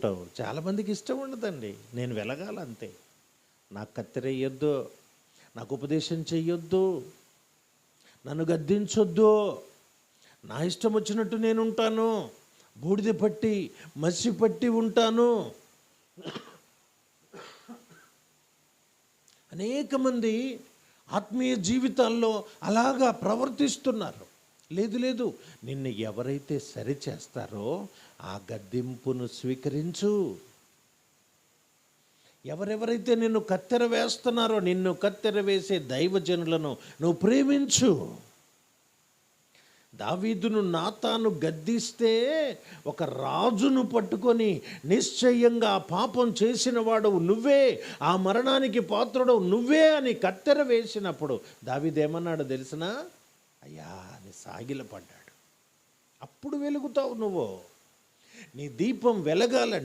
అంటావు. చాలామందికి ఇష్టం ఉండదండి. నేను వెలగాలంతే, నాకు కత్తెరేయొద్దు, నాకు ఉపదేశం చెయ్యొద్దు, నన్ను గద్దించొద్దు, నా ఇష్టం వచ్చినట్టు నేను ఉంటాను, బూడిద పట్టి మసి పట్టి ఉంటాను. అనేక మంది ఆత్మీయ జీవితాల్లో అలాగా ప్రవర్తిస్తున్నారు. లేదు లేదు, నిన్ను ఎవరైతే సరిచేస్తారో ఆ గద్దింపును స్వీకరించు. ఎవరెవరైతే నిన్ను కత్తెర వేస్తున్నారో, నిన్ను కత్తెర వేసే దైవజనులను నువ్వు ప్రేమించు. దావీదును నాతాను గద్దిస్తే ఒక రాజును పట్టుకొని నిశ్చయంగా పాపం చేసిన వాడవు నువ్వే, ఆ మరణానికి పాత్రుడవు నువ్వే అని కత్తెర వేసినప్పుడు దావీదేమన్నాడు తెలిసినా? అయ్యా అని సాగిలపడ్డాడు. అప్పుడు వెలుగుతావు నువ్వు. నీ దీపం వెలగాలంటే